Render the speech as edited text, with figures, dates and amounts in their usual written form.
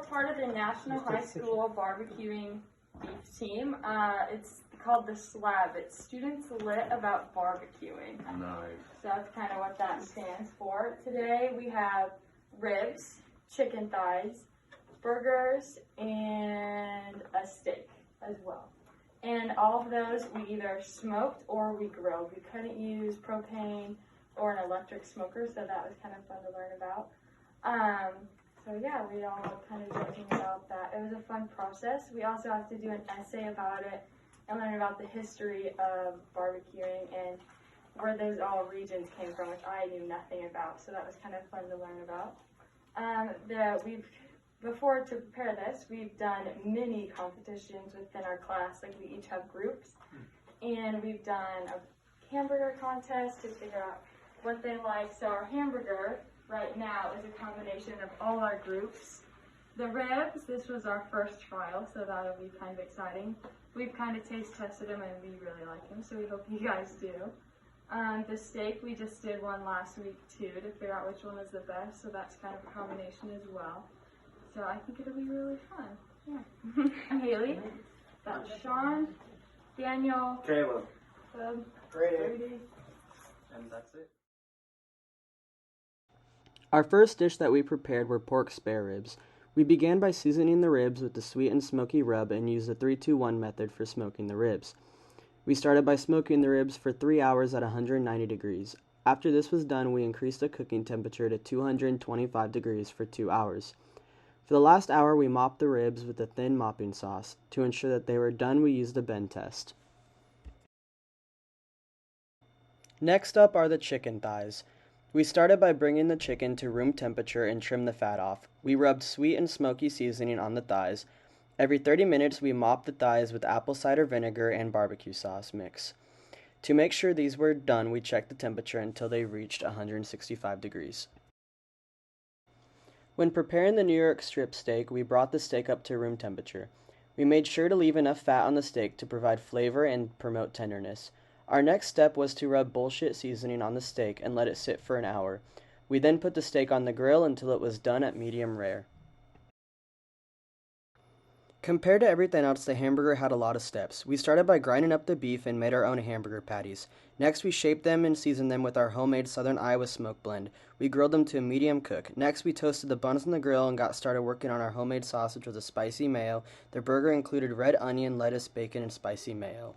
part of the National High School Barbecuing Beef Team. It's called the SLAB. It's Students Lit About Barbecuing. Nice. So that's kind of what that stands for. Today we have ribs, chicken thighs, burgers, and a steak as well. And all of those we either smoked or we grilled. We couldn't use propane or an electric smoker, so that was kind of fun to learn about. So yeah, we all kind of joking about that. It was a fun process. We also have to do an essay about it and learn about the history of barbecuing and where those all regions came from, which I knew nothing about. So that was kind of fun to learn about. Before to prepare this, we've done mini competitions within our class. Like we each have groups, and we've done a hamburger contest to figure out what they like. So our hamburger right now is a combination of all our groups. The ribs, this was our first trial, so that'll be kind of exciting. We've kind of taste tested them and we really like them, so we hope you guys do. The steak, we just did one last week too to figure out which one was the best, so that's kind of a combination as well. So I think it'll be really fun. Yeah. I'm Haley. That's Sean, Daniel, Caleb, Brady. and that's it. Our first dish that we prepared were pork spare ribs. We began by seasoning the ribs with the sweet and smoky rub and used the 3-2-1 method for smoking the ribs. We started by smoking the ribs for 3 hours at 190 degrees. After this was done, we increased the cooking temperature to 225 degrees for 2 hours. For the last hour, we mopped the ribs with a thin mopping sauce. To ensure that they were done, we used a bend test. Next up are the chicken thighs. We started by bringing the chicken to room temperature and trimmed the fat off. We rubbed sweet and smoky seasoning on the thighs. Every 30 minutes, we mopped the thighs with apple cider vinegar and barbecue sauce mix. To make sure these were done, we checked the temperature until they reached 165 degrees. When preparing the New York strip steak, we brought the steak up to room temperature. We made sure to leave enough fat on the steak to provide flavor and promote tenderness. Our next step was to rub bullshit seasoning on the steak and let it sit for an hour. We then put the steak on the grill until it was done at medium rare. Compared to everything else, the hamburger had a lot of steps. We started by grinding up the beef and made our own hamburger patties. Next, we shaped them and seasoned them with our homemade Southern Iowa smoke blend. We grilled them to a medium cook. Next, we toasted the buns on the grill and got started working on our homemade sausage with a spicy mayo. The burger included red onion, lettuce, bacon, and spicy mayo.